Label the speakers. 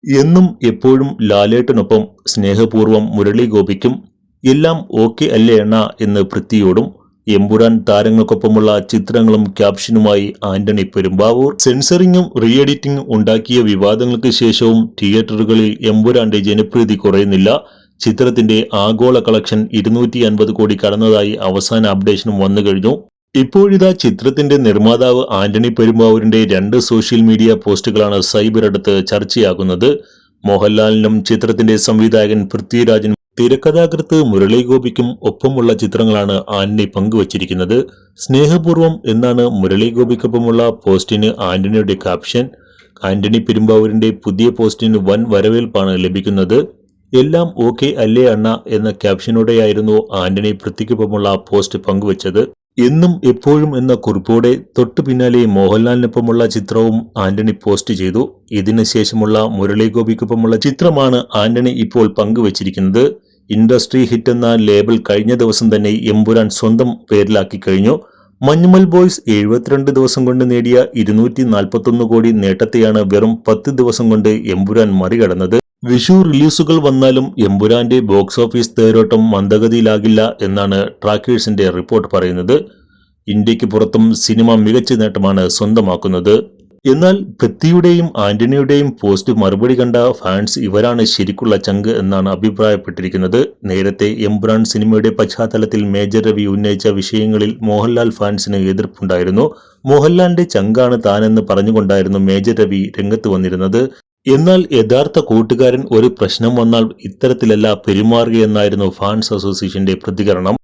Speaker 1: എന്നും എപ്പോഴും ലാലേട്ടനൊപ്പം സ്നേഹപൂർവ്വം മുരളി ഗോപിക്കും എല്ലാം ഓക്കെ അല്ലേ അണ്ണ എന്ന് പൃഥ്വിയോടും എമ്പുരാൻ താരങ്ങൾക്കൊപ്പമുള്ള ചിത്രങ്ങളും ക്യാപ്ഷനുമായി ആന്റണി പെരുമ്പാവൂർ. സെൻസറിങ്ങും റീ എഡിറ്റിംഗും ഉണ്ടാക്കിയ വിവാദങ്ങൾക്ക് ശേഷവും തിയേറ്ററുകളിൽ എമ്പുരാന്റെ ജനപ്രീതി കുറയുന്നില്ല. ചിത്രത്തിന്റെ ആഗോള കളക്ഷൻ 250 കോടി കടന്നതായി അവസാന അപ്ഡേഷനും വന്നു കഴിഞ്ഞു. ഇപ്പോഴിതാ ചിത്രത്തിന്റെ നിർമ്മാതാവ് ആന്റണി പെരുമ്പാവൂരിന്റെ 2 സോഷ്യൽ മീഡിയ പോസ്റ്റുകളാണ് സൈബറിടത്ത് ചർച്ചയാകുന്നത്. മോഹൻലാലിനും ചിത്രത്തിന്റെ സംവിധായകൻ പൃഥ്വിരാജിനും തിരക്കഥാകൃത്ത് മുരളി ഗോപിക്കും ഒപ്പമുള്ള ചിത്രങ്ങളാണ് ആന്റണി പങ്കുവച്ചിരിക്കുന്നത്. സ്നേഹപൂർവ്വം എന്നാണ് മുരളി ഗോപിക്കൊപ്പമുള്ള പോസ്റ്റിന് ആന്റണിയുടെ ക്യാപ്ഷൻ. ആന്റണി പെരുമ്പാവൂരിന്റെ പുതിയ പോസ്റ്റിന് വൻ വരവേൽപ്പാണ് ലഭിക്കുന്നത്. എല്ലാം ഓക്കെ അല്ലേ അണ്ണ എന്ന ക്യാപ്ഷനോടെയായിരുന്നു ആന്റണി പൃഥ്വിക്കൊപ്പമുള്ള പോസ്റ്റ് പങ്കുവച്ചത്. എന്നും എപ്പോഴും എന്ന കുറിപ്പോടെ തൊട്ടു പിന്നാലെ മോഹൻലാലിനൊപ്പമുള്ള ചിത്രവും ആന്റണി പോസ്റ്റ് ചെയ്തു. ഇതിനു ശേഷമുള്ള മുരളി ഗോപിക്കൊപ്പമുള്ള ചിത്രമാണ് ആന്റണി ഇപ്പോൾ പങ്കുവച്ചിരിക്കുന്നത്. ഇൻഡസ്ട്രി ഹിറ്റ് എന്ന ലേബൽ കഴിഞ്ഞ ദിവസം തന്നെ എമ്പുരാൻ സ്വന്തം പേരിലാക്കി കഴിഞ്ഞു. മഞ്ഞുമൽ ബോയ്സ് 72 ദിവസം കൊണ്ട് നേടിയ 241 കോടി നേട്ടത്തെയാണ് വെറും 10 ദിവസം കൊണ്ട് എമ്പുരാൻ മറികടന്നത്. വിഷു റിലീസുകൾ വന്നാലും എമ്പുരാന്റെ ബോക്സ് ഓഫീസ് തേരോട്ടം മന്ദഗതിയിലാകില്ല എന്നാണ് ട്രാക്കേഴ്സിന്റെ റിപ്പോർട്ട് പറയുന്നത്. ഇന്ത്യക്ക് പുറത്തും സിനിമ മികച്ച നേട്ടമാണ് സ്വന്തമാക്കുന്നത്. എന്നാൽ പൃഥ്വിയുടെയും ആന്റണിയുടെയും പോസ്റ്റ് മറുപടി കണ്ട ഫാൻസ് ഇവരാണ് ശരിക്കുള്ള ചങ്ക് എന്നാണ് അഭിപ്രായപ്പെട്ടിരിക്കുന്നത്. നേരത്തെ എമ്പുരാൻ സിനിമയുടെ പശ്ചാത്തലത്തിൽ മേജർ രവി ഉന്നയിച്ച വിഷയങ്ങളിൽ മോഹൻലാൽ ഫാൻസിന് എതിർപ്പുണ്ടായിരുന്നു. മോഹൻലാലിന്റെ ചങ്കാണ് താനെന്ന് പറഞ്ഞുകൊണ്ടായിരുന്നു മേജർ രവി രംഗത്ത് വന്നിരുന്നത്. എന്നാൽ യഥാർത്ഥ കൂട്ടുകാരൻ ഒരു പ്രശ്നം വന്നാൽ ഇത്തരത്തിലല്ല പെരുമാറുകയെന്നായിരുന്നു ഫാൻസ് അസോസിയേഷന്റെ പ്രതികരണം.